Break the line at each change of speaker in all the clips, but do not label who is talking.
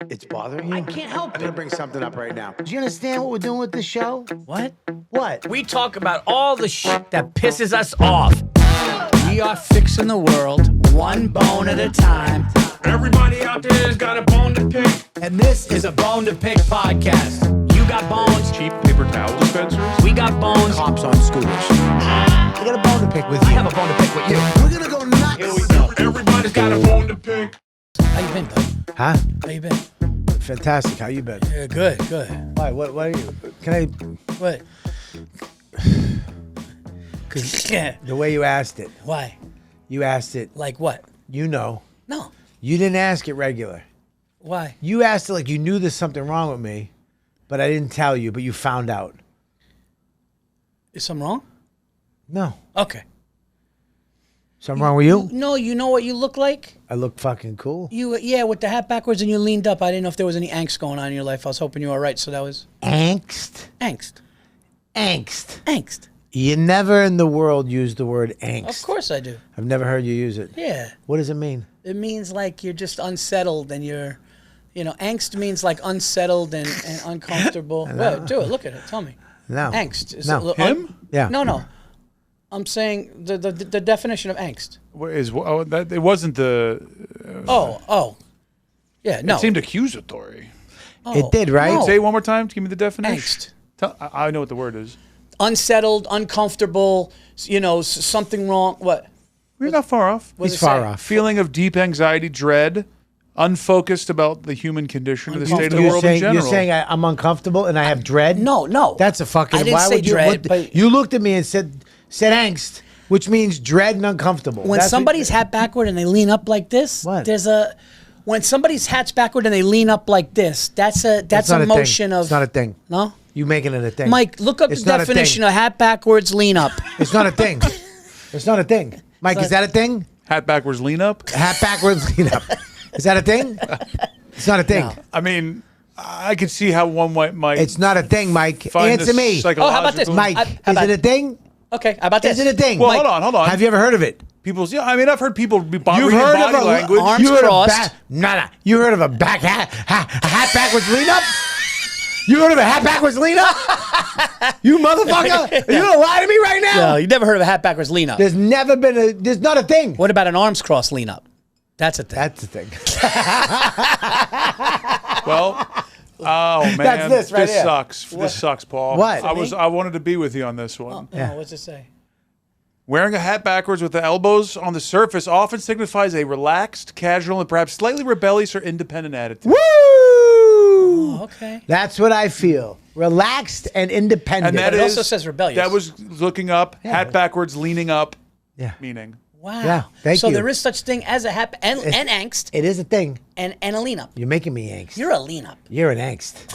It's bothering you?
I can't help
I'm gonna
it.
bring something up right now. Do you understand what we're doing with this show?
What?
What?
We talk about all the shit that pisses us off. We are fixing the world one bone at a time. Everybody out there's got a bone to pick. And this is a Bone to Pick podcast. You got bones.
Cheap paper towel dispensers.
We got bones.
Cops on scooters. I got a bone to pick with you.
I have a bone to pick with you.
We're gonna go nuts.
Here we go.
Everybody's got a bone to pick.
How you been, bud?
Huh?
How you been?
Fantastic. How you been?
Yeah, good, good.
Why? What are you? Can I?
What? Cause yeah.
The way you asked it.
Why?
You asked it.
Like what?
You know.
No.
You didn't ask it regular.
Why?
You asked it like you knew there's something wrong with me, but I didn't tell you. But you found out.
Is something wrong?
No.
Okay.
Something wrong with you?
No, you know what you look like?
I look fucking cool.
Yeah, with the hat backwards and you leaned up. I didn't know if there was any angst going on in your life. I was hoping you were all right, so that was...
Angst.
Angst.
Angst.
Angst.
You never in the world use the word angst.
Of course I do.
I've never heard you use it.
Yeah.
What does it mean?
It means like you're just unsettled and you're... You know, angst means like unsettled and uncomfortable. What? Do it. Look at it. Tell me.
No.
Angst. Is
No.
it
Him?
Yeah.
No. I'm saying the definition of angst.
It wasn't the.
Yeah, no.
It seemed accusatory.
It did, right?
No.
Say it one more time. Give me the definition.
Angst.
I know what the word is.
Unsettled, uncomfortable, you know, something wrong. What?
We're not far off.
What does
He's
it
far
say?
off.
Feeling of deep anxiety, dread, unfocused about the human condition or the state of the
You're
world
saying,
in general.
you're saying I'm uncomfortable and I have dread?
No.
That's a fucking...
I didn't
why
say
would you,
dread, but...
You looked at me and said angst, which means dread and uncomfortable.
When
That's
somebody's hat backward and they lean up like this,
What?
When somebody's hat's backward and they lean up like this, that's a
not
motion
thing.
of...
It's not a thing.
No?
You making it a thing.
Mike, look up
It's
the
not a thing.
definition of hat backwards, lean up.
It's not a thing. It's not a thing. Mike, is that a thing?
Hat backwards, lean up.
Hat backwards, lean up. Is that a thing? It's not a thing.
No.
I mean, I could see how one might.
It's not a thing, Mike.
find
Answer
this
me.
Oh, how about this?
psychological-
Mike,
How
is
about-
it a thing?
Okay, how about this?
Is it a thing?
Well,
Mike,
hold on.
Have you ever heard of it?
Yeah, I mean, I've heard people be
You've
reading
heard
body
of a
language.
arms
you heard
crossed.
You heard of a back hat backwards lean up? You heard of a hat backwards lean up? You motherfucker! Are you gonna lie to me right now?
No, you never heard of a hat backwards lean up.
There's never been there's not a thing.
What about an arms cross lean up? That's a thing.
That's the thing.
Well, oh man,
That's this right here.
sucks. This sucks, Paul.
What?
I wanted to be with you on this one.
No, what's it say?
Wearing a hat backwards with the elbows on the surface often signifies a relaxed, casual, and perhaps slightly rebellious or independent attitude.
Woo!
Oh, okay.
That's what I feel. Relaxed and independent.
And that
But it
is
also says rebellious.
That was looking up, hat backwards, leaning up,
yeah.
meaning.
Wow.
Yeah, thank
so
you.
there is such thing as a hat and angst
It is a thing.
and a lean up.
You're making me angst.
You're a lean up.
You're an angst.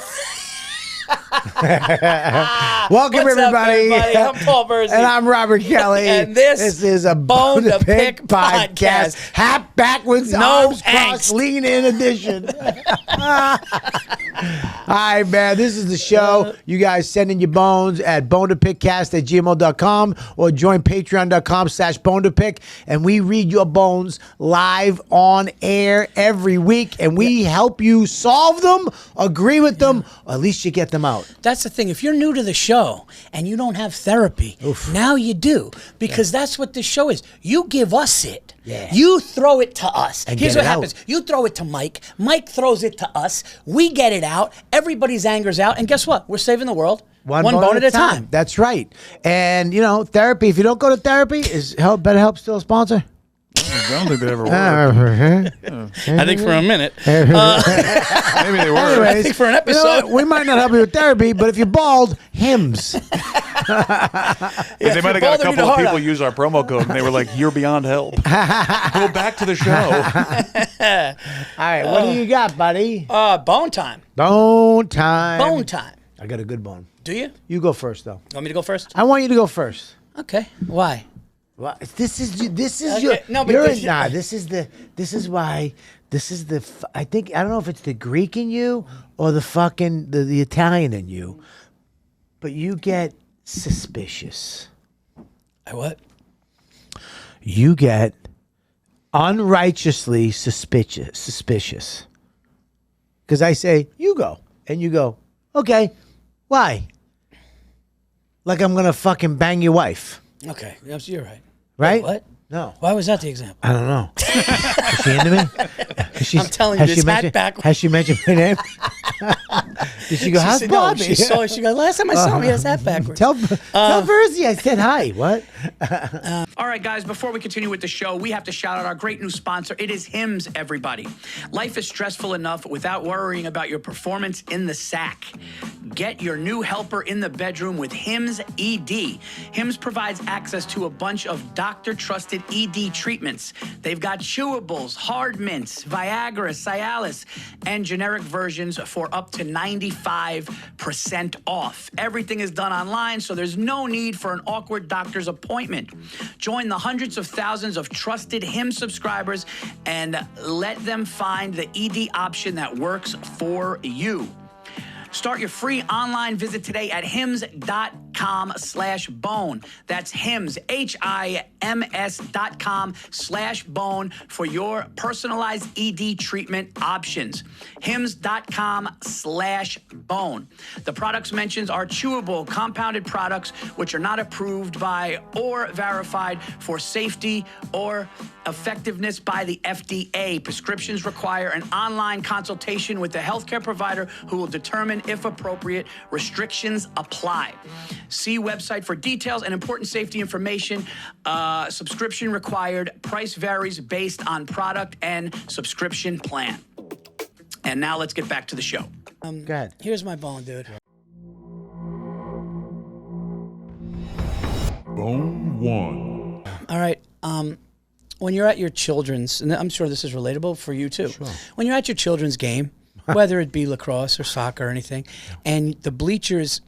Welcome,
What's up,
everybody.
everybody? I'm Paul Virzi.
And I'm Robert Kelly.
And this
is a Bone to Pick podcast.
podcast.
Hat backwards,
No
arms crossed,
angst.
lean in edition. All right, man. This is the show. You guys send in your bones at bonetopickcast@gmail.com or join patreon.com/bonetopick. And we read your bones live on air every week. And we help you solve them, agree with them, or at least you get them out.
That's the thing. If you're new to the show and you don't have therapy, now you do. Because that's what this show is. You give us it.
Yeah.
You throw it to us.
And
Here's
get
what
it out.
happens. You throw it to Mike. Mike throws it to us. We get it out. Everybody's anger's out. And guess what? We're saving the world. One bone at a time.
That's right. And, therapy, if you don't go to therapy, is BetterHelp still a sponsor?
I don't think they ever were.
I think for a minute.
Maybe they were.
Anyways,
I think for an episode.
we might not help you with therapy, but if you're bald, hymns.
They might have
you're
got a
bald,
couple
you need a
of
hard
people
on.
use our promo code, and they were like, "You're beyond help." Go back to the show.
All right, what do you got, buddy?
Bone time.
Bone time.
Bone time.
I got a good bone.
Do you?
You go first, though.
Want me to go first?
I want you to go first.
Okay. Why?
Well, this is
Okay,
your.
no, but
you're
this-
I don't know if it's the Greek in you or the fucking the Italian in you, but you get suspicious.
I what?
You get unrighteously suspicious. Because I say, you go. And you go, okay, why? Like I'm going to fucking bang your wife.
Okay, yes, you're right.
Right?
Wait, what?
No.
Why was that the example?
I don't know. Is she into me?
I'm telling you, this hat backwards.
Has she mentioned my name? Did she go, how's
said,
Bobby?
No, she goes, last time I saw him, he has hat backwards.
Tell Virzi I said hi. What?
All right, guys, before we continue with the show, we have to shout out our great new sponsor. It is Hims, everybody. Life is stressful enough without worrying about your performance in the sack. Get your new helper in the bedroom with Hims ED. Hims provides access to a bunch of doctor-trusted ED treatments. They've got chewables, hard mints, Viagra, Cialis, and generic versions for up to 95% off. Everything is done online, so there's no need for an awkward doctor's appointment. Join the hundreds of thousands of trusted Hims subscribers and let them find the ED option that works for you. Start your free online visit today at hims.com/bone. That's Hims, HIMS.com/bone for your personalized ED treatment options. Hims.com/bone. The products mentioned are chewable, compounded products which are not approved by or verified for safety or effectiveness by the FDA. Prescriptions require an online consultation with the healthcare provider who will determine if appropriate. Restrictions apply. See website for details and important safety information. Subscription required. Price varies based on product and subscription plan. And now let's get back to the show.
Go ahead.
Here's my bone, dude.
Bone one.
All right. When you're at your children's, and I'm sure this is relatable for you too. Sure. When you're at your children's game, whether it be lacrosse or soccer or anything, and the bleachers,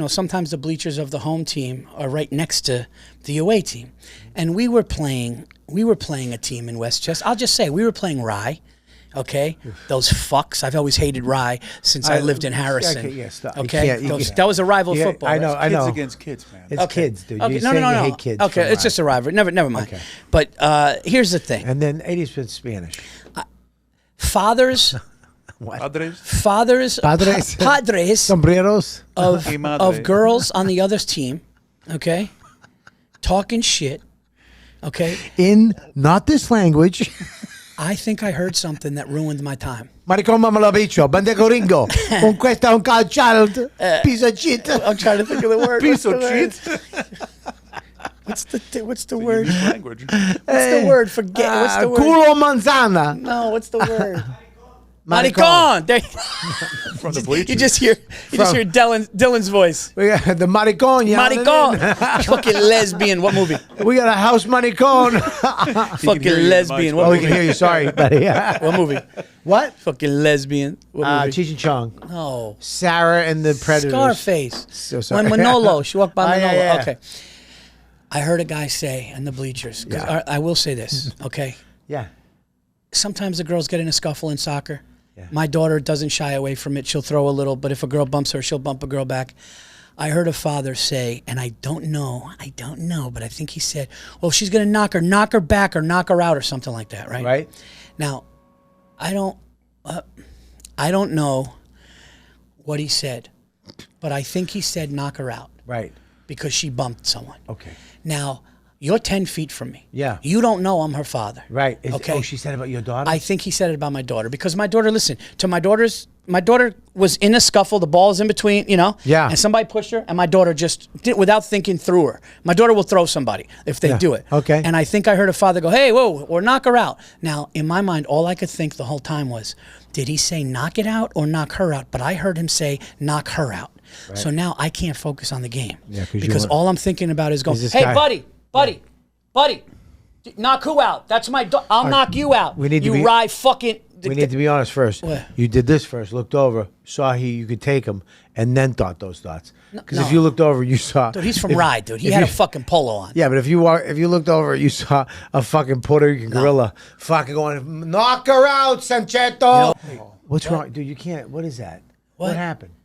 sometimes the bleachers of the home team are right next to the away team. And we were playing a team in Westchester. I'll just say, we were playing Rye. Okay, those fucks. I've always hated Rye since I lived in Harrison. Okay, that was a rival football.
I know.
Kids against kids, man.
It's kids, dude.
Okay,
You're
no.
You hate kids.
Okay, it's just a rivalry. Never mind.
Okay.
But here's the thing.
And then 80s Spanish.
Fathers.
What?
Padres,
sombreros
of girls on the other's team, okay, talking shit, okay.
In not this language.
I think I heard something that ruined my time.
Maricón mamma bicho, bandeco ringo, con questa un child, piece of shit.
I'm trying to think of the word.
Piece of shit.
What's the word?
English language.
What's the word? Forget. What's the word?
Culo manzana.
No, what's the word?
Maricón.
From the bleachers.
You just hear Dylan's voice.
We got the maricón.
Maricón. Fucking lesbian. What movie?
We got a house maricón.
Fucking lesbian. What
Oh, we
movie?
can hear you. Sorry, buddy.
What movie?
What?
Fucking lesbian. What movie?
Cheech and Chong.
No.
Sarah and the Predators.
Scarface.
So sorry.
When Manolo. She walked by Manolo.
Yeah.
Okay. I heard a guy say in the bleachers, because I will say this, okay?
Yeah.
Sometimes the girls get in a scuffle in soccer. Yeah. My daughter doesn't shy away from it. She'll throw a little, but if a girl bumps her, she'll bump a girl back. I heard a father say, and I don't know, but I think he said, well, if she's going to knock her back or knock her out or something like that, right?
Right.
Now, I don't know what he said, but I think he said knock her out.
Right.
Because she bumped someone.
Okay.
Now, you're 10 feet from me.
Yeah.
You don't know I'm her father.
Right.
Okay.
Oh, she said about your daughter?
I think he said it about my daughter. Because my daughter, listen, my daughter was in a scuffle. The ball's in between,
Yeah.
And somebody pushed her, and my daughter just, without thinking, threw her. My daughter will throw somebody if they do it.
Okay.
And I think I heard a father go, hey, whoa, or knock her out. Now, in my mind, all I could think the whole time was, did he say knock it out or knock her out? But I heard him say knock her out. Right. So now I can't focus on the game. Yeah, because all I'm thinking about is going, hey, buddy, knock who out? That's my I'll knock you out. We need to
We need to be honest first. What? You did this first, looked over, saw you could take him, and then thought those thoughts. Because if you looked over, you saw...
Dude, he's from Rye, dude. He had a fucking polo on.
Yeah, but if you looked over, you saw a fucking Puerto Rican gorilla fucking going, knock her out, Sancheto! What's wrong? Dude, you can't... What is that? What happened?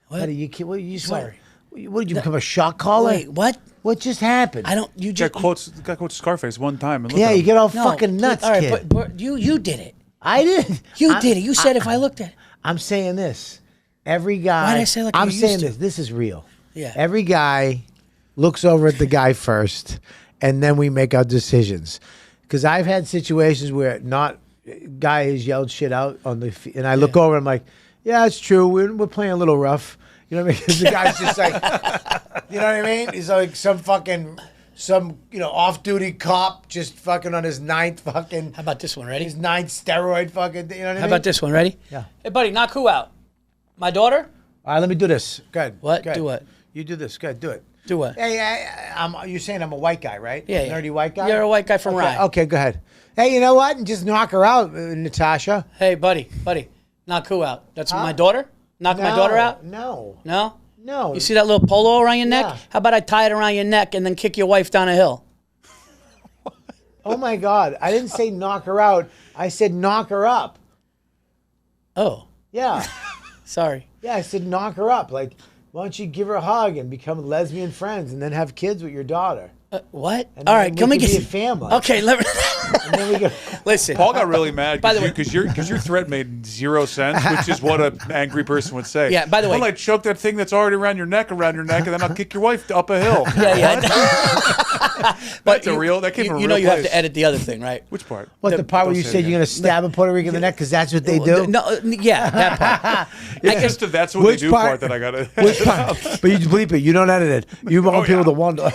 What?
Buddy, you can't... What, you
Sorry.
What, did you become a shot caller?
Wait, what?
What just happened?
I don't... You just...
Guy quotes Scarface one time. And
You get all fucking nuts,
all right,
kid.
but you did it.
I did.
You did it. You said if I looked at it.
I'm saying this. Every guy.
Why'd I say like
I'm
you
saying
used to?
this. This is real.
Yeah.
Every guy looks over at the guy first, and then we make our decisions. Because I've had situations where guy has yelled shit out on and I look over and I'm like, yeah, it's true. We're playing a little rough. You know what I mean? 'Cause the guy's just like, you know what I mean? He's like some off-duty cop just fucking on his ninth fucking.
How about this one? Ready?
His ninth steroid fucking. You know what I mean?
How about this one? Ready?
Yeah.
Hey, buddy, knock who out? My daughter?
All right, let me do this. Good.
What?
Good.
Do what?
You do this. Good. Do it.
Do what?
Hey, you're saying I'm a white guy, right?
Yeah,
Nerdy white guy?
You're a white guy from
okay.
Rye.
Okay, go ahead. Hey, you know what? And just knock her out, Natasha.
Hey, buddy, knock who out? That's my daughter? Knock my daughter out?
No.
No?
No.
You see that little polo around your neck?
Yeah.
How about I tie it around your neck and then kick your wife down a hill?
Oh, my God. I didn't say knock her out. I said knock her up.
Oh,
Yeah.
sorry.
Yeah, I said knock her up. Like, why don't you give her a hug and become lesbian friends and then have kids with your daughter?
What?
And
All
then
right,
we
can we
could
get
be a family.
Okay, let me
And then we go.
listen.
Paul got really mad
By the way-
because your threat made 0 sense, which is what an angry person would say.
Yeah, by the way-
Well, I choke that thing that's already around your neck, and then I'll kick your wife up a hill.
Yeah.
That came from a
you know
real
you have
place.
to edit the other thing, right?
Which part?
What, the part where
don't
you
say it
said you're
again.
going to stab a Puerto Rican in the neck because that's what they do?
No, yeah, that part.
It's just that that's what
Which
they do
part-
part that I got to.
Which part? But you bleep it. You don't edit it. You want people to wonder.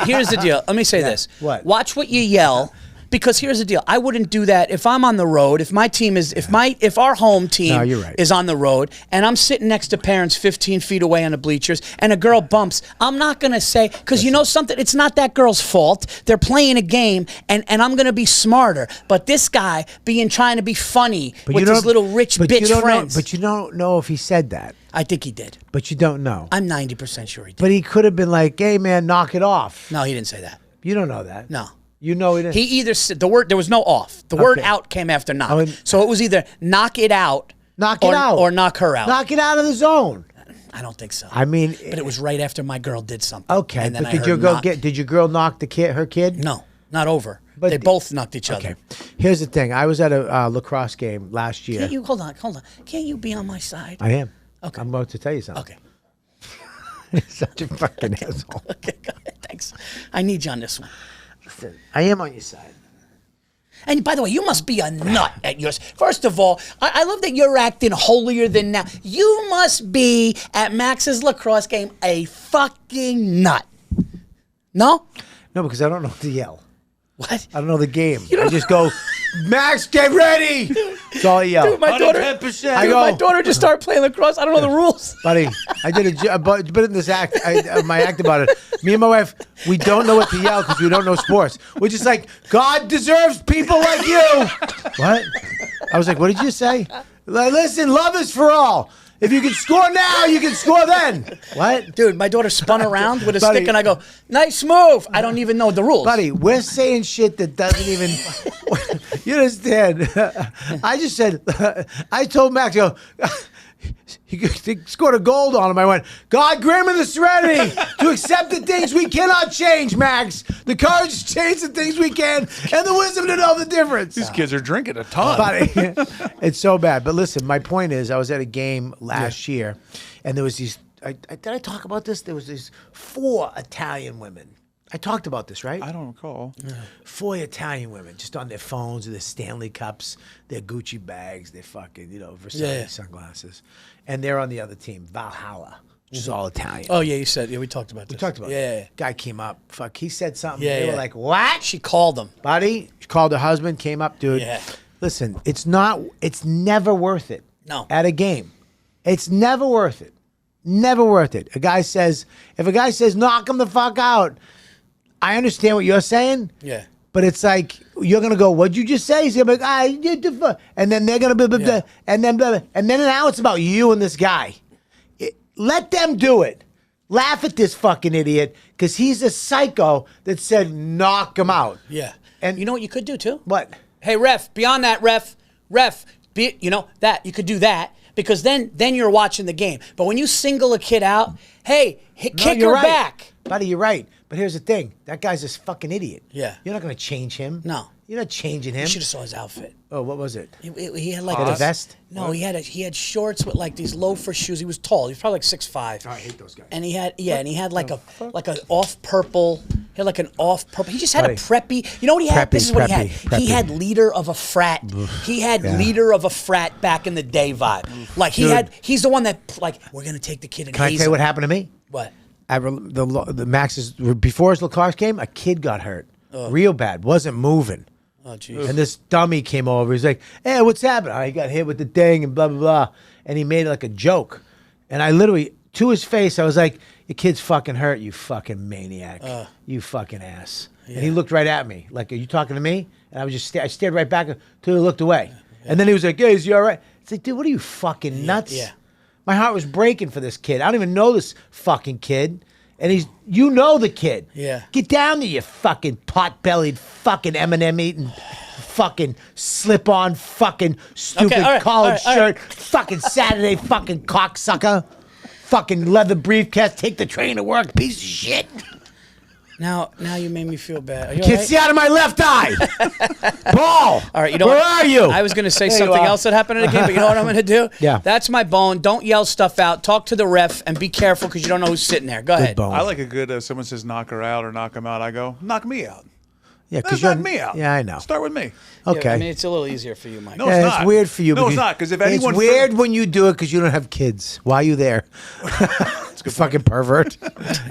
Here's the deal. Let me say this.
What?
Watch what you yell. Because here's the deal. I wouldn't do that if I'm on the road. If my team is, if our home team
No, you're right.
is on the road, and I'm sitting next to parents 15 feet away on the bleachers, and a girl bumps, I'm not gonna say, because you know something. It's not that girl's fault. They're playing a game, and I'm gonna be smarter. But this guy trying to be funny with his little rich bitch friends.
But you don't know if he said that.
I think he did.
But you don't know.
I'm 90% sure he did.
But he could have been like, hey, man, knock it off.
No, he didn't say that.
You don't know that.
No.
You know he didn't.
He either said the word, there was no off. The word
Okay.
out came after knock.
I mean-
So it was either knock it out,
Knock it out.
or knock her out.
Knock it out of the zone.
I don't think so.
I mean,
but it was right after my girl did something.
okay.
And then
But
I
did your
heard
girl
knock.
did your girl knock her kid?
No, not over.
But
they both knocked each
Okay.
other.
Here's the thing. I was at a lacrosse game last year.
Can't you hold on? Can't you be on my side?
I am.
Okay.
I'm about to tell you something.
Okay.
Such a fucking asshole.
Okay. Go ahead. Thanks. I need you on this one.
Listen, I am on your side.
And by the way, you must be a nut at yours. First of all, I love that you're acting holier than now. You must be at Max's lacrosse game a fucking nut. No?
No, because I don't know what to yell.
What?
I don't know the game. I just go, Max, get ready. That's all I yell.
Dude, my daughter,
110%.
I go,
my daughter just started playing lacrosse. I don't know the rules.
buddy, I did a bit in this act, my act about it. Me and my wife, we don't know what to yell because we don't know sports. We're just like, God deserves people like you. What? I was like, what did you say? Like, listen, love is for all. If you can score now, you can score then. What?
Dude, my daughter spun around with a
Buddy.
stick and I go, nice move. I don't even know the rules.
Buddy, we're saying shit that doesn't even. You understand? I just said, I told Max, I go, he scored a goal on him. I went, God grant me the serenity to accept the things we cannot change, Max. The courage to change the things we can, and the wisdom to know the difference.
These kids are drinking a ton.
Buddy, it's so bad. But listen, my point is, I was at a game last year, and there was these. Did I talk about this? There was these 4 Italian women. I talked about this, right?
I don't recall.
4 Italian women just on their phones with their Stanley cups, their Gucci bags, their fucking, Versace sunglasses. And they're on the other team, Valhalla, which is all Italian.
Oh, yeah, you said, we talked about this.
We talked about
it.
it. Guy came up, he said something.
Yeah,
They
yeah.
were like, what?
She called him.
Buddy, she called her husband, came up, dude.
Yeah.
Listen, it's never worth it.
No.
At a game. It's never worth it. Never worth it. If a guy says, knock him the fuck out, I understand what you're saying.
Yeah.
But it's like, you're going to go, what'd you just say? He's going to be like, you the fuck. And then they're going to be,
Yeah.
and then now it's about you and this guy. Let them do it. Laugh at this fucking idiot because he's a psycho that said, knock him out.
Yeah.
And
you know what you could do, too?
What?
Hey, ref, beyond that, ref, that, you could do that. Because then you're watching the game. But when you single a kid out, hey, kick
you're
her
right.
back.
Buddy, you're right. But here's the thing. That guy's this fucking idiot.
Yeah.
You're not going to change him.
No.
You're not changing him.
You should have saw his outfit.
Oh, what was it?
He had like
Had a vest?
No, he had shorts with like these loafer shoes. He was tall. He was probably like 6'5".
I hate those guys.
And he had like an off purple. He had like an off purple. He just had a preppy. You know what he had? This is what he had.
Preppy.
He had leader of a frat. He had leader of a frat back in the day vibe. Like he's the one that like we're gonna take the kid and
Can I
haze
tell you
him.
what happened to me?
What?
The Max's before his lacrosse game, a kid got hurt, real bad, wasn't moving.
Oh jeez.
And this dummy came over. He's like, "Hey, what's happening?" Oh, he got hit with the thing and blah blah blah. And he made it like a joke. And I literally, to his face, I was like, "Your kid's fucking hurt, you fucking maniac, you fucking ass." Yeah. And he looked right at me, like, "Are you talking to me?" And I was just, I stared right back until he looked away. Yeah. And then he was like, "Hey, is you all right?" It's like, dude, what are you fucking nuts?
Yeah.
My heart was breaking for this kid. I don't even know this fucking kid. And you know the kid.
Yeah.
Get down there, you fucking pot-bellied, fucking M&M eating, fucking slip-on, fucking stupid collared shirt, fucking Saturday fucking cocksucker, fucking leather briefcase, take the train to work, piece of shit.
Now you made me feel bad. Are you
Can't
all right?
see out of my left eye. Paul.
All right, you know
where
what?
are you?
I was going to say
There you
something
are.
else that happened in the game, but you know what I'm going to do?
Yeah.
That's my bone. Don't yell stuff out. Talk to the ref and be careful because you don't know who's sitting there. Go ahead.
bone.
I like a good, someone says knock her out or knock him out. I go, knock me out.
Yeah,
Let's
you're
knock me out.
Yeah, I know.
Start with me.
Okay.
Yeah, I mean, it's a little easier for you, Mike.
No,
Yeah,
it's
it's
not.
weird for you.
No, it's not, because if anyone...
It's weird when you do it because you don't have kids. Why are you there? It's a fucking pervert.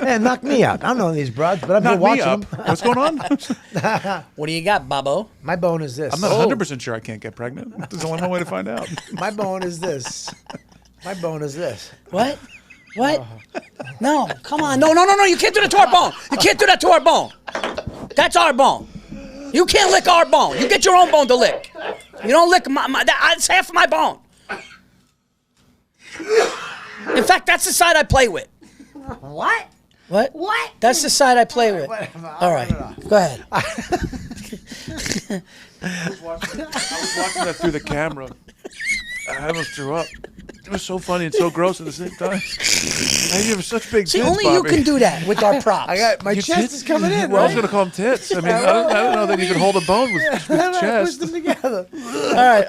Yeah, knock me out. I don't know these broads, but I'm
Knock
here
me
watching
up.
them.
What's going on?
What do you got, Bobo?
My bone is this.
I'm not 100% sure I can't get pregnant. There's only one way to find out.
My bone is this. My bone is this.
What? What? No, come on. No. You can't do that to our bone. You can't do that to our bone. That's our bone. You can't lick our bone. You get your own bone to lick. You don't lick that's half of my bone. In fact, that's the side I play with.
What?
What?
What?
That's the side I play with.
Whatever.
All right. Go ahead.
I was watching that through the camera. I almost threw up. It was so funny and so gross at the same time. You have such big
See,
tits,
only you
Bobby.
can do that with our props.
I got my
Your
chest
tits?
is coming in.
Well, I was
Right?
going to call them tits. I mean, I don't know that you can hold a bone with
I push
chest.
them together.
All right.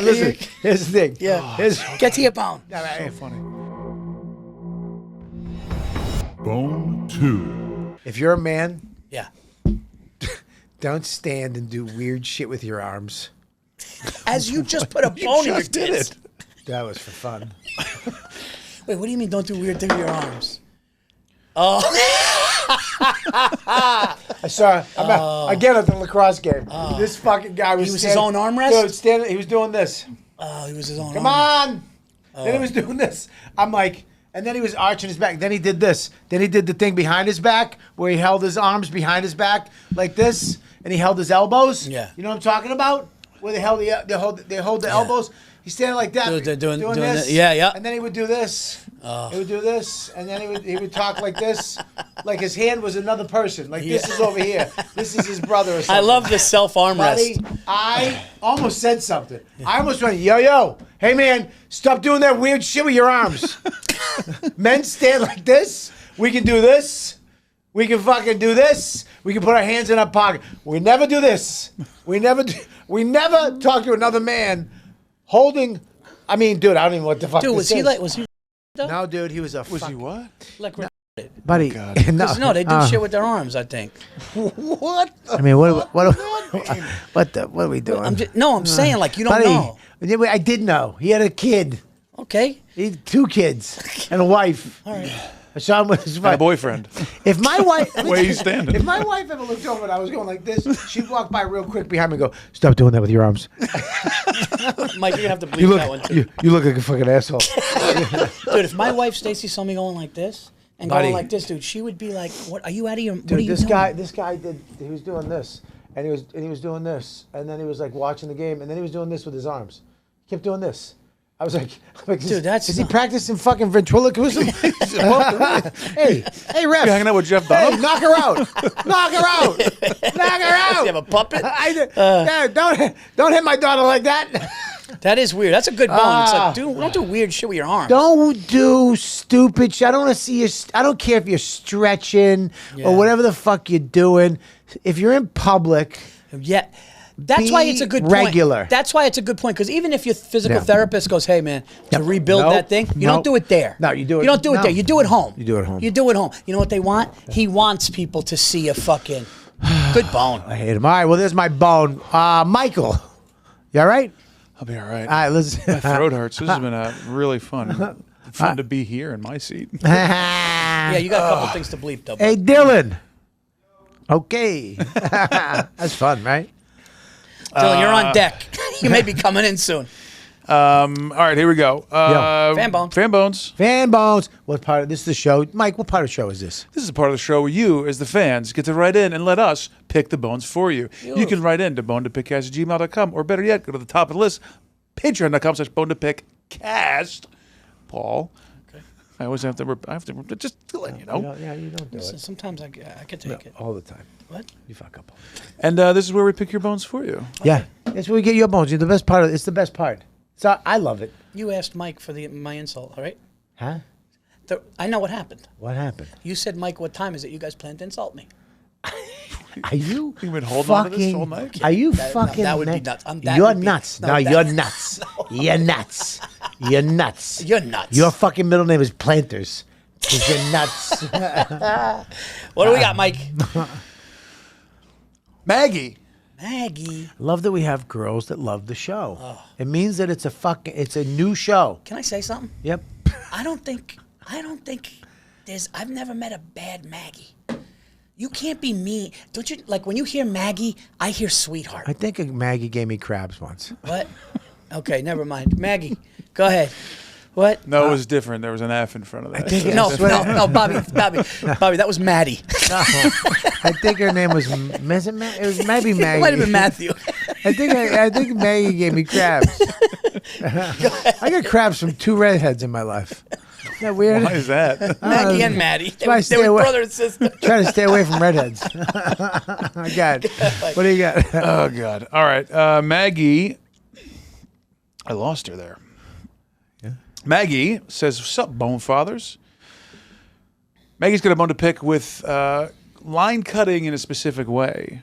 Listen, here's the thing.
Yeah.
Here's,
Get to your bone.
So funny.
Bone 2.
if you're a man,
Yeah.
don't stand and do weird shit with your arms.
As you just put a bone in your tits.
That was for fun.
Wait, what do you mean don't do weird thing with your arms?
I saw again at the lacrosse game. This fucking guy was.
He was his own arm rest?
Dude, standing. He was doing this.
Oh, he was his own
Come
arm.
on. Then he was doing this. I'm like, and then he was arching his back. Then he did this. Then he did the thing behind his back where he held his arms behind his back like this, and he held his elbows.
Yeah.
You know what I'm talking about? Where they hold the elbows. He's standing like that,
Doing
this.
that. Yeah.
And then he would do this. He would do this, and then he would talk like this, like his hand was another person. Like this is over here. This is his brother or something.
I love the self-arm
Buddy,
rest.
I almost said something. I almost went, yo, hey man, stop doing that weird shit with your arms. Men stand like this. We can do this. We can fucking do this. We can put our hands in our pocket. We never do this. We never talk to another man holding. I mean, dude, I don't even know what the fuck.
Dude,
this
was he
is.
like? Was he?
No, dude, he was a.
Was he what?
Like,
buddy?
no, they do shit with their arms. I think.
What? I mean, what are we doing?
I'm saying like you don't
Buddy,
know.
I did know. He had a kid.
Okay.
He had 2 kids and a wife.
All right.
I saw him with his
My
wife.
boyfriend.
If my wife,
Where are you standing?
If my wife ever looked over and I was going like this, she'd walk by real quick behind me and go, "Stop doing that with your arms.
Mike, you're gonna have to bleep that one too.
You look like a fucking asshole."
Dude, if my wife Stacy saw me going like this and
Buddy.
going like this, dude, she would be like, "What? Are you out of your? What are
Dude,
you
this
doing?"
guy did. He was doing this, and he was doing this, and then he was like watching the game, and then he was doing this with his arms. He kept doing this. I was like,
Dude, that's
is he
not-
practicing fucking ventriloquism? hey, ref.
You hanging out with Jeff
Hey,
Dunham?
knock her out! Knock her out! Knock her out!
You have a puppet?
Yeah, don't hit my daughter like that.
That is weird. That's a good bone. It's like, dude, don't do weird shit with your arms.
Don't do stupid shit. I don't want to see you. I don't care if you're stretching
Yeah.
or whatever the fuck you're doing. If you're in public,
Yeah. That's why it's a good point.
Regular.
That's why it's a good point, because even if your physical
Yeah.
therapist goes, hey, man, to rebuild
Nope.
that thing, you
Nope.
don't do it there.
No, you do it-
You don't do it
no.
there. You do it home.
You do it home.
You do it home. You know what they want? He wants people to see a fucking good bone.
I hate him. All right, well, there's my bone. Michael, you all right?
I'll be all right.
All right, let's.
My throat hurts. This has been really fun. Fun to be here in my seat.
Yeah, you got a couple things to bleep, though.
Hey, Dylan. Okay. That's fun, right?
Dylan, you're on deck. You may be coming in soon.
All right, here we go.
Fan bones.
Fan bones.
Fan bones. What part of this is the show? Mike, what part of the show is this?
This is a part of the show where you, as the fans, get to write in and let us pick the bones for you. You can write in to bonetopickcast@gmail.com, or better yet, go to the top of the list, patreon.com/bonetopickcast. Paul. Okay. I always have to just let you know.
Yeah, you don't do
Listen,
it.
sometimes I can take it.
All the time.
What?
You fuck up all the time.
And this is where we pick your bones for you.
Yeah. That's where we get your bones. You're the best part of it. It's the best part. So I love it.
You asked Mike for my insult, all right?
Huh?
I know what happened.
What happened?
You said, Mike, what time is it? You guys plan to insult me.
Are you
You've been holding on to this all night?
Are you
That- no,
fucking
that would be
nuts?
nuts. That
You're
would be-
nuts.
no,
No,
that-
you're nuts. You're nuts. You're nuts.
You're nuts.
Your fucking middle name is Planters. 'Cause you're nuts.
What do we got, Mike?
Maggie.
Maggie.
Love that we have girls that love the show. It means that it's a new show.
Can I say something?
Yep.
I don't think I've never met a bad Maggie. You can't be mean. Don't you, like when you hear Maggie, I hear sweetheart.
I think Maggie gave me crabs once.
What? Okay, never mind. Maggie, go ahead. What?
No, it was different. There was an F in front of that.
think it-
No,
I swear-
Bobby, that was Maddie.
I think her name was it was maybe
It
Maggie.
might have been Matthew.
I think Maggie gave me crabs. I got crabs from two redheads in my life. Isn't that weird?
Why is that?
Maggie and Maddie.
why I
They
stay
were
away.
brother and sister.
Try to stay away from redheads. I got. What do you got?
Oh, God. All right. Maggie. I lost her there. Yeah. Maggie says, "What's up, Bone Fathers?" Maggie's got a bone to pick with line cutting in a specific way.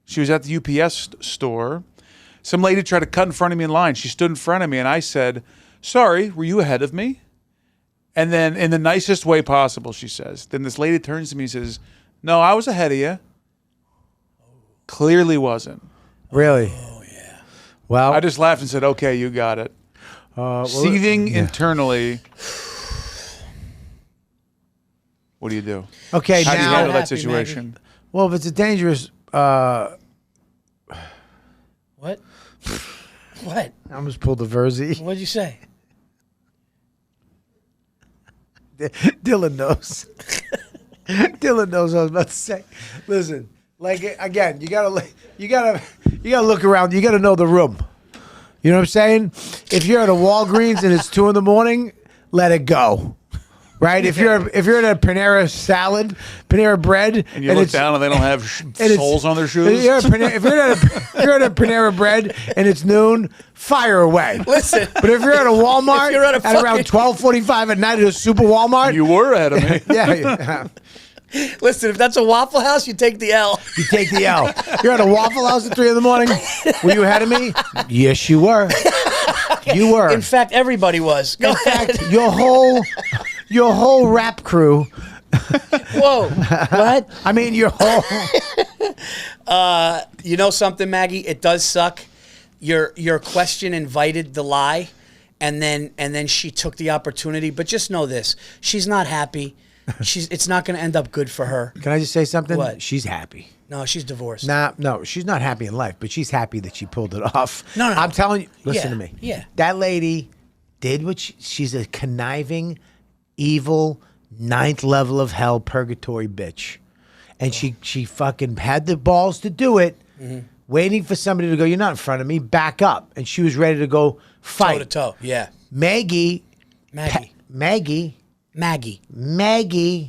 She was at the UPS store. Some lady tried to cut in front of me in line. She stood in front of me, and I said, "Sorry, were you ahead of me?" And then, in the nicest way possible, she says. Then this lady turns to me and says, "No, I was ahead of you." Clearly wasn't.
Really? Oh yeah. Well,
I just laughed and said, "Okay, you got it." Seething internally. What do you do?
okay.
How do you
now,
handle that
Happy,
situation?
well, if it's a dangerous,
What? What?
I almost pulled the Virzi.
What'd you say?
Dylan knows. Dylan knows what I was about to say. Listen, like again, you gotta look around. You gotta know the room. You know what I'm saying? If you're at a Walgreens and it's 2 a.m, let it go. Right? If you're at a Panera bread,
And you look
it's,
down and they don't have
it's-
soles on their
If
shoes.
you're at a Panera bread and it's noon, fire away.
Listen.
But if you're at a Walmart
If you're at a
around
fucking-
12:45 at night at a super Walmart,
You were ahead of me.
yeah.
Listen, if that's a Waffle House, you take the L.
You take the L. You're at a Waffle House at 3 a.m. Were you ahead of me? Yes, you were. You were.
In fact, everybody was. Go
In
ahead.
fact, your whole rap crew.
Whoa. What?
I mean, your whole.
You know something, Maggie? It does suck. Your question invited the lie, and then she took the opportunity. But just know this: she's not happy. It's not going to end up good for her.
Can I just say something?
What?
She's happy.
No, she's divorced.
No, she's not happy in life, but she's happy that she pulled it off.
No.
I'm telling you, listen
Yeah,
to me.
yeah.
That lady did what she's a conniving, evil, 9th level of hell purgatory bitch. And she fucking had the balls to do it, waiting for somebody to go, "You're not in front of me, back up." And she was ready to go fight.
Toe to toe. Yeah.
Maggie.
Maggie.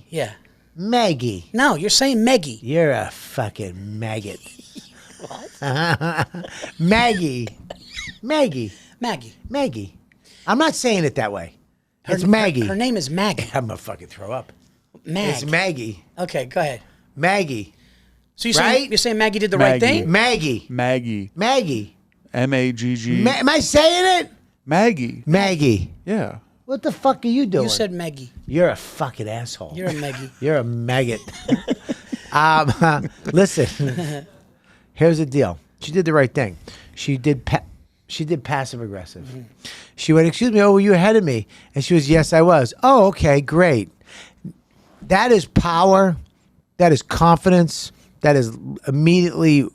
Yeah.
Maggie.
No, you're saying Meggie.
You're a fucking maggot. What? Maggie. I'm not saying it that way. It's Maggie.
Her name is Maggie.
I'm gonna fucking throw up.
Mag.
It's Maggie.
Okay, go ahead.
Maggie.
So
Right?
you're saying Maggie did the right
Maggie.
thing?
Maggie.
Maggie. M-A-G-G.
Am I saying it?
Maggie.
Maggie.
Yeah.
What the fuck are you doing?
You said Maggie.
You're a fucking asshole.
You're a Maggie.
You're a maggot. Listen, here's the deal. She did the right thing. She did passive aggressive.
Mm-hmm.
She went, excuse me, oh, were you ahead of me? And she was, yes, I was. Oh, okay, great. That is power. That is confidence. That is immediately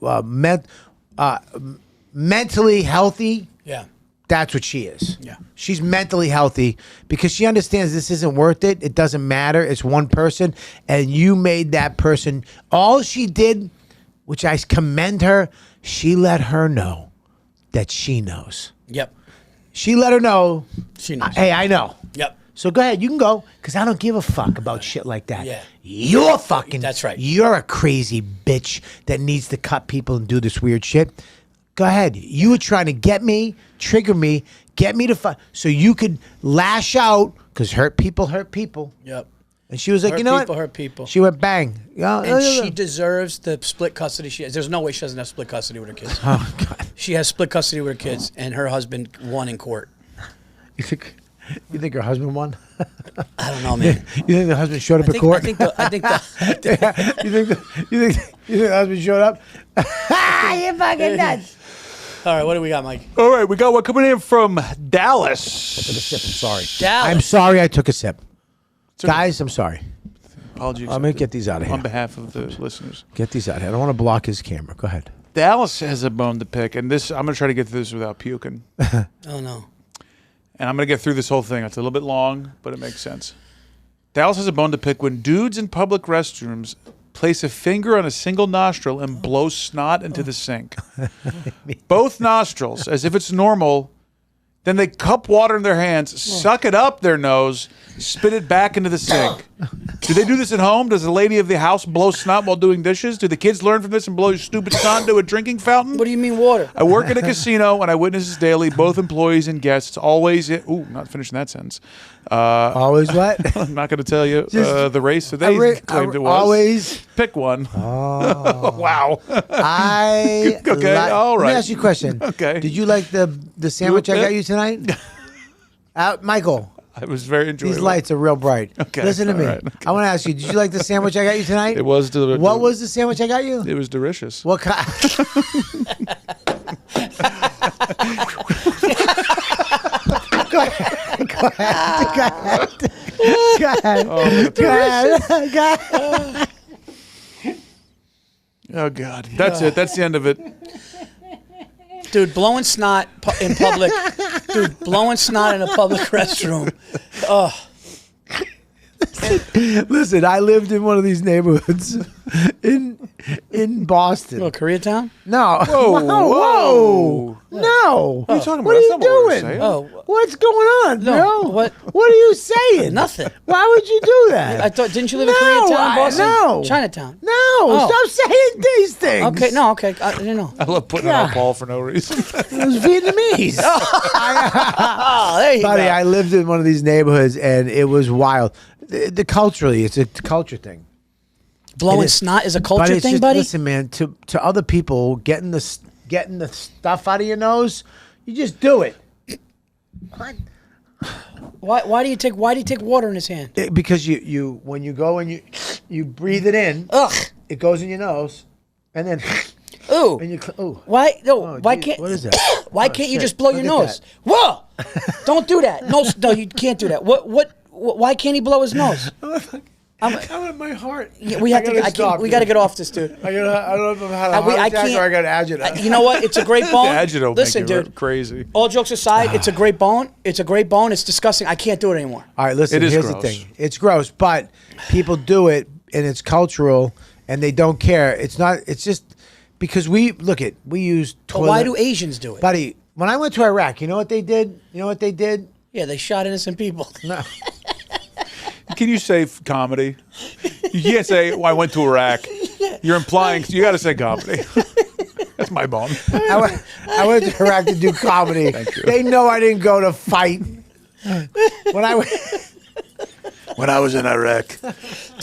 mentally healthy.
Yeah.
That's what she is.
Yeah.
She's mentally healthy because she understands this isn't worth it. It doesn't matter. It's one person. And you made that person. All she did, which I commend her, she let her know that she knows.
Yep.
She let her know.
She knows.
Hey, I know.
Yep.
So go ahead. You can go because I don't give a fuck about shit like that.
Yeah.
You're fucking.
That's right.
You're a crazy bitch that needs to cut people and do this weird shit. Go ahead. You were trying to get me, trigger me, get me to fight so you could lash out because hurt people hurt people.
Yep.
And she was like,
Hurt
you know
people
what?
hurt people.
She went bang.
And she deserves the split custody she has. There's no way she doesn't have split custody with her kids.
Oh, God.
She has split custody with her kids, and her husband won in court.
You think her husband won?
I don't know, man.
You think the husband showed up at court?
I think the
you think the husband showed up? You're fucking nuts.
All right, what do we got, Mike?
All right, we got one coming in from Dallas.
I took a sip. I'm sorry.
Dallas.
I'm sorry I took a sip. Guys, I'm sorry.
Apologies.
I'm going to get these out of here.
On behalf of the listeners.
Get these out of here. I don't want to block his camera. Go ahead.
Dallas has a bone to pick, and this I'm going to try to get through this without puking.
Oh, no.
And I'm going to get through this whole thing. It's a little bit long, but it makes sense. Dallas has a bone to pick when dudes in public restrooms place a finger on a single nostril and blow snot into the sink. Both nostrils, as if it's normal. Then they cup water in their hands, suck it up their nose, spit it back into the sink. Do they do this at home? Does the lady of the house blow snot while doing dishes? Do the kids learn from this and blow your stupid snot into a drinking fountain?
What do you mean water?
I work at a casino and I witness this daily. Both employees and guests always. Ooh, not finishing that sentence.
Always what?
I'm not going to tell you the race that they claimed it was.
Always.
Pick one.
Oh.
Wow.
Okay.
All right.
Let me ask you a question.
Okay.
Did you like the sandwich I got you tonight? Michael.
It was very enjoyable.
These lights are real bright.
Okay,
Listen to me.
all right, okay.
I want to ask you, did you like the sandwich I got you tonight?
It was delicious.
What was the sandwich I got you?
It was delicious.
What kind? Go ahead. Go ahead. Go ahead. Go ahead.
Oh, God. That's it. That's the end of it.
Dude, blowing snot in public. Dude, blowing snot in a public restroom. Oh.
Listen, I lived in one of these neighborhoods in Boston.
Oh, Koreatown?
No.
Whoa.
No.
What are you talking about?
What are
That's
you
not what we were
doing?
saying.
Oh,
What's going on,
No,
bro?
what-
What are you saying?
Nothing.
Why would you do that?
I thought, didn't you live in
No,
Koreatown, Boston?
no.
Chinatown.
No,
Oh.
stop saying these things.
Okay, no, okay. I didn't know.
I love putting it on Paul for no reason.
It was Vietnamese.
Oh, there you
Buddy,
go.
I lived in one of these neighborhoods, and it was wild. The culturally, it's a culture thing.
Blowing
It is.
snot is a
But
culture
it's
thing,
just,
buddy?
listen, man, to other people, getting the stuff out of your nose, you just do it.
Why do you take water in his hand?
Because you when you go and you breathe it in,
Ugh.
it goes in your nose, and then
Ooh.
and you ooh.
Why? No.
Oh,
why
geez,
can't?
what is that?
Why
Oh,
can't you
shit.
just blow
Look
your
at
nose? Whoa! Don't do that. No, you can't do that. What? Why can't he blow his nose?
I'm in my heart.
We have to. We got to get off this, dude.
I don't know if I've had a heart
I
attack
can't-
or I got agita.
You know what? It's a great bone.
Agita will
Listen,
make you
dude.
crazy.
All jokes aside, it's a great bone. It's a great bone. It's disgusting. I can't do it anymore.
All right, listen.
It is
Here's
gross.
the thing. It's gross, but people do it, and it's cultural, and they don't care. It's not. It's just because we use
But
toilet.
why do Asians do it?
buddy? When I went to Iraq, you know what they did?
Yeah, they shot innocent people.
No.
Can you say comedy? You can't say, well, I went to Iraq. You're implying, you got to say comedy. That's my bone.
I went to Iraq to do comedy.
Thank you.
They know I didn't go to fight. When I was in Iraq,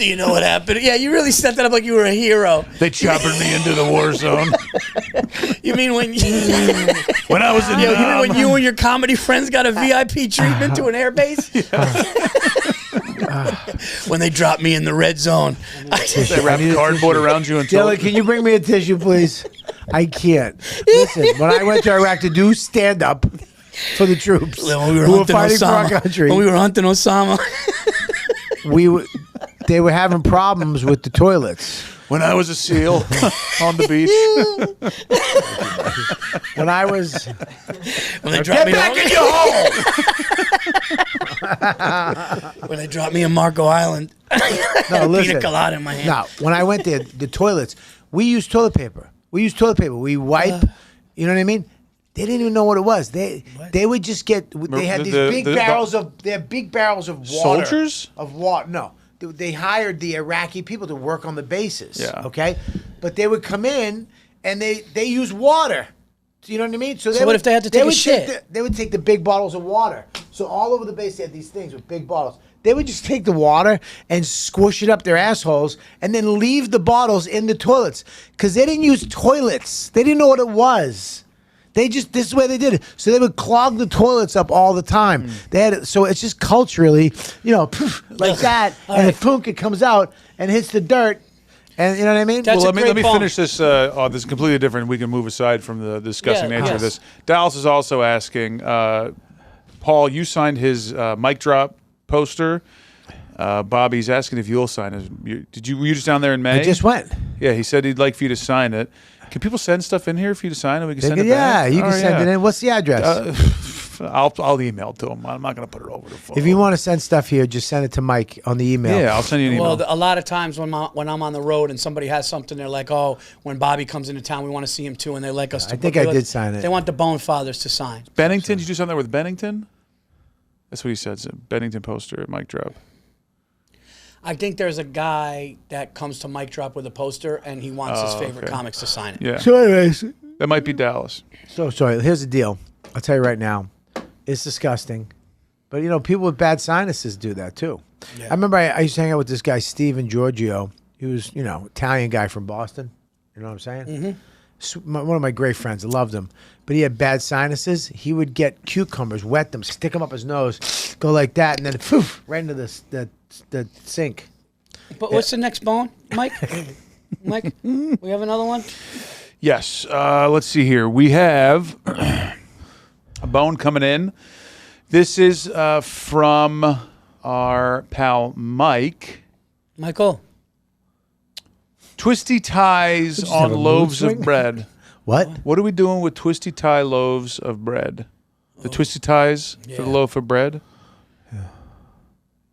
Do you know what happened? Yeah, you really set that up like you were a hero.
They choppered me into the war zone.
You mean when
When I was in
you mean when you and your comedy friends got a VIP treatment to an air base? When they dropped me in the red zone.
They wrapped cardboard around you until
Dylan, can you bring me a tissue, please? I can't. Listen, when I went to Iraq to do stand-up for the troops
When we were
who were
hunting
fighting for our
Osama.
country,
When we were hunting Osama.
they were having problems with the toilets.
when I was a SEAL on the beach.
When I was...
When they dropped
Get
me
back in your hole!
When they dropped me in Marco Island.
No, listen.
Pina colada in my hand.
No, when I went there, the toilets, we used toilet paper. We wipe, you know what I mean? They didn't even know what it was. They would just get. They had these big barrels of. They had big barrels of water.
Soldiers?
Of water. No, they hired the Iraqi people to work on the bases.
Yeah.
Okay, but they would come in and they use water. You know what I mean? So
what if they had to take a shit?
They would take the big bottles of water. So all over the base they had these things with big bottles. They would just take the water and squish it up their assholes and then leave the bottles in the toilets because they didn't use toilets. They didn't know what it was. This is the way they did it. So they would clog the toilets up all the time. They had it, so it's just culturally, poof, like that, and the funk, it comes out and hits the dirt, and you know what I mean?
That's
Well,
a
let me
great
finish this. This is completely different. We can move aside from the disgusting nature of this. Dallas is also asking, Paul, you signed his mic drop poster. Bobby's asking if you'll sign it. Were you just down there in May?
I just went.
Yeah, he said he'd like for you to sign it. Can people send stuff in here for you to sign, and we can send it
Yeah,
back?
you can send it in. What's the address?
I'll email it to him. I'm not going to put it over the phone.
If you want to send stuff here, just send it to Mike on the email.
Yeah, I'll send you an email.
Well, a lot of times when I'm on the road and somebody has something, they're like, "Oh, when Bobby comes into town, we want to see him too," and they like us to.
I think I did sign it.
They want the Bone Fathers to sign.
Bennington, did you do something there with Bennington? That's what he said. Bennington poster at Mic Drop.
I think there's a guy that comes to Mic Drop with a poster, and he wants his favorite comics to sign it.
Yeah,
So anyways,
that might be Dallas.
so sorry. Here's the deal. I'll tell you right now. It's disgusting. But, people with bad sinuses do that, too. Yeah. I remember I used to hang out with this guy, Steven Giorgio. He was, Italian guy from Boston. You know what I'm saying? Mm-hmm. One of my great friends. I loved him. But he had bad sinuses. He would get cucumbers, wet them, stick them up his nose, go like that, and then poof, right into the sink.
But what's the next bone, Mike? Mike, we have another one?
Yes. Let's see here. We have a bone coming in. This is from our pal Mike.
Michael.
Twisty ties
just have
on
a mood
loaves
swing?
of bread.
What?
What are we doing with twisty tie loaves of bread? The twisty ties for the loaf of bread? Yeah.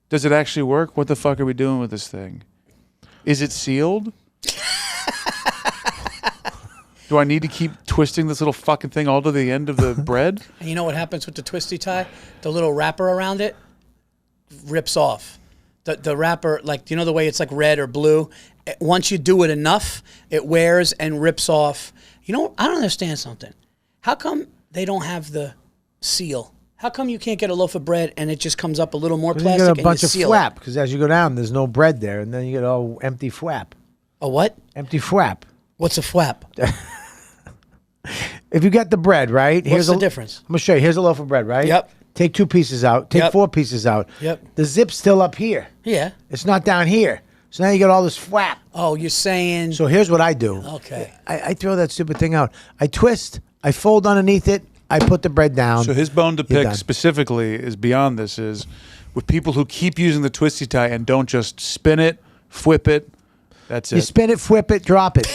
Does it actually work? What the fuck are we doing with this thing? Is it sealed? Do I need to keep twisting this little fucking thing all to the end of the bread?
And you know what happens with the twisty tie? The little wrapper around it rips off. The wrapper, like, the way it's like red or blue? Once you do it enough, it wears and rips off. I don't understand something. How come they don't have the seal? How come you can't get a loaf of bread and it just comes up a little more plastic
You
and
get a bunch of
seal
flap, because as you go down, there's no bread there, and then you get all empty flap.
A what?
Empty flap.
What's a flap?
If you got the bread, right?
What's the difference?
I'm going to show you. Here's a loaf of bread, right?
Yep.
Take 2 pieces out. Take
Yep.
4 pieces out.
Yep.
The zip's still up here.
Yeah.
It's not down here. So now you got all this flap.
Oh, you're saying...
So here's what I do.
Okay.
I throw that stupid thing out. I twist. I fold underneath it. I put the bread down.
So his bone to
You're
pick
done.
specifically is beyond this is with people who keep using the twisty tie and don't just spin it, flip it. That's
You
it.
spin it, flip it, drop it.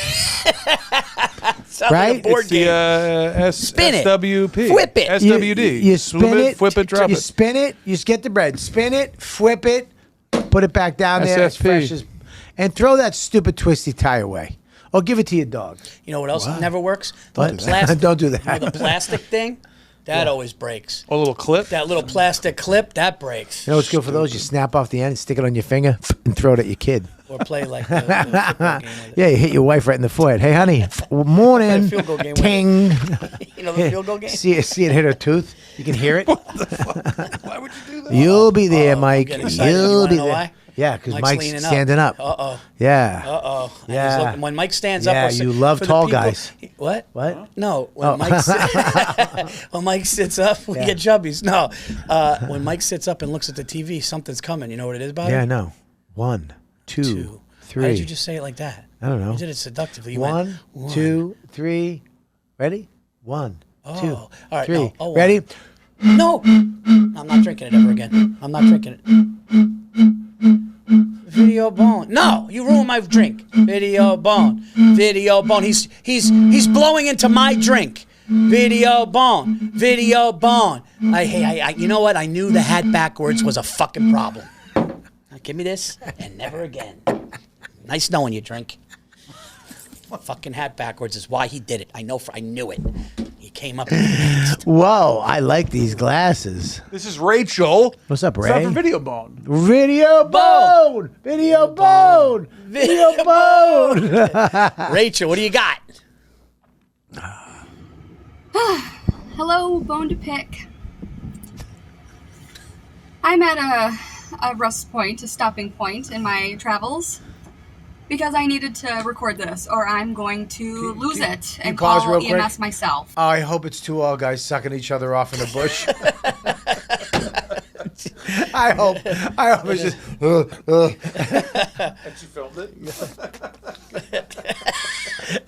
Sounds
Right?
like a board
It's the
game. Spin it.
SWP.
Flip it.
SWD.
You spin it,
flip it, drop
you
it.
spin it, you just get the bread. Spin it, flip it, put it back down there as
SFP.
fresh as... And throw that stupid twisty tie away. Or give it to your dog.
You know what else never works?
What?
The plastic,
Don't do that.
The plastic thing, that always breaks.
A little clip.
That little plastic clip, that breaks.
You know what's good for those? You snap off the end, stick it on your finger, and throw it at your kid.
Or play like the football game with it.
Yeah, you hit your wife right in the forehead. Hey, honey, morning.
Play a field goal game with
Ting.
You know the field goal game?
See it hit her tooth? You can hear it?
Why would you do that?
You'll be there,
I'm
Mike.
getting excited. You
You'll
wanna
be
know
there.
why?
Yeah, because Mike's
leaning
standing up.
Uh-oh.
Yeah.
Uh-oh. And
Yeah.
he's looking, when Mike stands up...
Yeah,
I'll say-
you love
for the
tall
people-
guys.
What?
What?
No, when when Mike sits up, we get chubbies. No, when Mike sits up and looks at the TV, something's coming. You know what it is, Bobby?
Yeah, I know. 1, 2, 3.
Why did you just say it like that?
I don't know.
You did it seductively. You
1,
went,
2, 3. Ready? 1, 2,
all right,
3.
no. Oh,
Ready?
No, I'm not drinking it ever again. I'm not drinking it. Video bone. No, you ruined my drink. Video bone. Video bone. He's blowing into my drink. Video bone. Video bone. I you know what? I knew the hat backwards was a fucking problem. Now give me this and never again. Nice knowing you, drink. Fucking hat backwards is why he did it. I knew it. He came up.
Whoa, I like these glasses.
This is Rachel.
What's up,
It's time
Ray?
for Video Bone.
Video bone! Video bone! Video bone!
Rachel, what do you got?
Hello, Bone to Pick. I'm at a rest point, a stopping point in my travels, because I needed to record this, or I'm going to lose it and
pause
call
real quick?
EMS myself.
I hope it's 2 all guys sucking each other off in the bush. I hope it's just.
And she filmed it.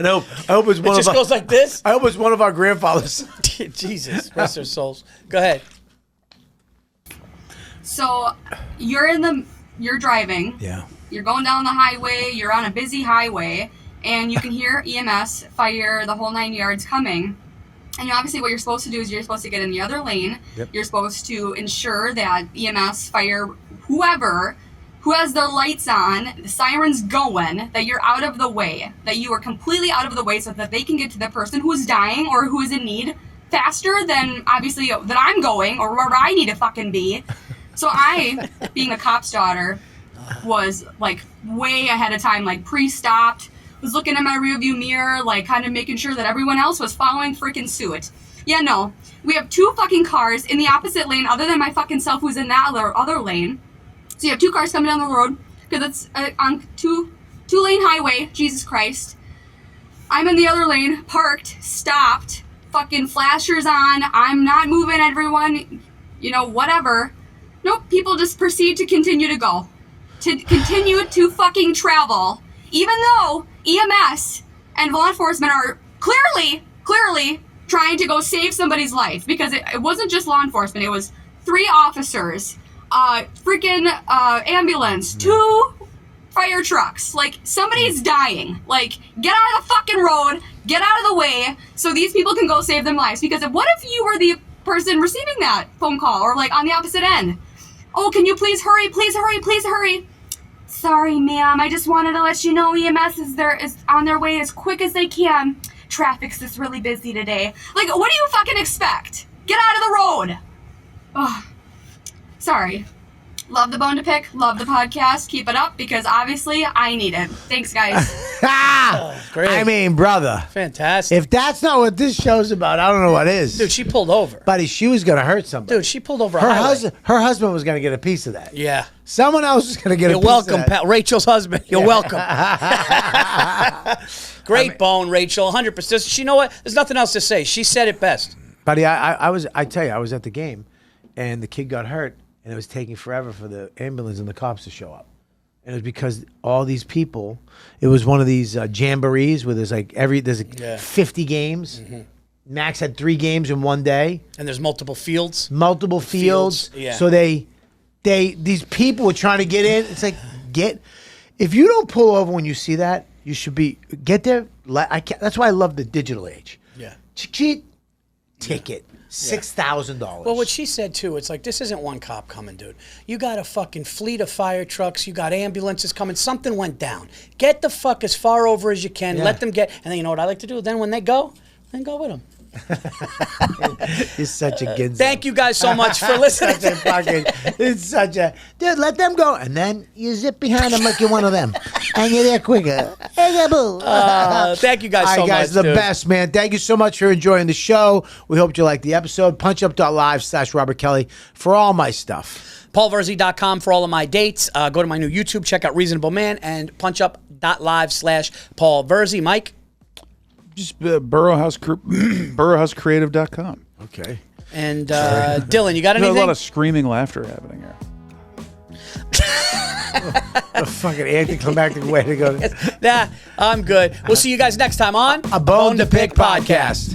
No, I hope it's
It
one
just
of.
goes like this.
I hope it's one of our grandfathers.
Jesus, rest their souls. Go ahead.
So, you're driving.
Yeah.
You're going down the highway. You're on a busy highway, and you can hear EMS, fire, the whole 9 yards coming. And obviously, what you're supposed to do is you're supposed to get in the other lane.
Yep.
You're supposed to ensure that EMS, fire, whoever who has their lights on, the sirens going, that you're out of the way, that you are completely out of the way so that they can get to the person who is dying or who is in need faster than obviously that I'm going or wherever I need to fucking be. So I, being a cop's daughter, was like way ahead of time, like pre-stopped, was looking in my rearview mirror, like kind of making sure that everyone else was following freaking suit. Yeah, no. We have 2 fucking cars in the opposite lane other than my fucking self who's in that other lane. So you have 2 cars coming down the road because it's on two-lane highway, Jesus Christ. I'm in the other lane, parked, stopped, fucking flashers on. I'm not moving everyone, whatever. Nope, people just proceed to continue to go. To continue to fucking travel, even though EMS and law enforcement are clearly trying to go save somebody's life, because it wasn't just law enforcement, it was 3 officers, freaking ambulance, 2 fire trucks. Like, somebody's dying. Like, get out of the fucking road, get out of the way, so these people can go save their lives. Because what if you were the person receiving that phone call, or like on the opposite end? Oh, can you please hurry, please hurry, please hurry. Sorry, ma'am, I just wanted to let you know EMS is on their way as quick as they can. Traffic's just really busy today. Like, what do you fucking expect? Get out of the road. Oh, sorry. Love the Bone to Pick. Love the podcast. Keep it up, because obviously I need it. Thanks, guys.
Great.
I mean, brother.
Fantastic.
If that's not what this show's about, I don't know what is.
Dude, she pulled over.
Buddy, she was going to hurt somebody.
Dude, she pulled over a
her
highway.
husband was going to get a piece of that.
Yeah.
Someone else was going to get
You're
a piece
welcome,
of that.
pal. Rachel's husband. You're welcome. Great bone, Rachel. 100%. You know what? There's nothing else to say. She said it best.
Buddy, I tell you, I was at the game, and the kid got hurt, and it was taking forever for the ambulance and the cops to show up. And it was because all these people, it was one of these jamborees where there's 50 games. Mm-hmm. Max had 3 games in one day.
And there's multiple fields.
Multiple fields.
Yeah.
So these people were trying to get in. It's like, if you don't pull over when you see that, you should get there. That's why I love the digital age.
Yeah.
Cheat ticket. $6,000.
Well, what she said, too, it's like, this isn't one cop coming, dude. You got a fucking fleet of fire trucks. You got ambulances coming. Something went down. Get the fuck as far over as you can.
Yeah.
Let them get. And then you know what I like to do? Then when they go, then go with them.
It's such a good.
Thank you guys so much for listening.
It's such a dude. Let them go, and then you zip behind them like you're one of them, and you're there quicker.
Thank you guys so
much. Guys, the
dude.
best, man. Thank you so much for enjoying the show. We hope you liked the episode. Punchup.live/Robert Kelly for all my stuff.
PaulVirzi.com for all of my dates. Go to my new YouTube, check out Reasonable Man, and punchup.live/Paul Virzi. Mike?
Just burrowhousecreative.com.
Okay.
And Dylan, you got
There's
anything?
a lot of screaming laughter happening here.
A fucking anticlimactic way to go.
Nah, I'm good. We'll see you guys next time on
A Bone to Pick podcast.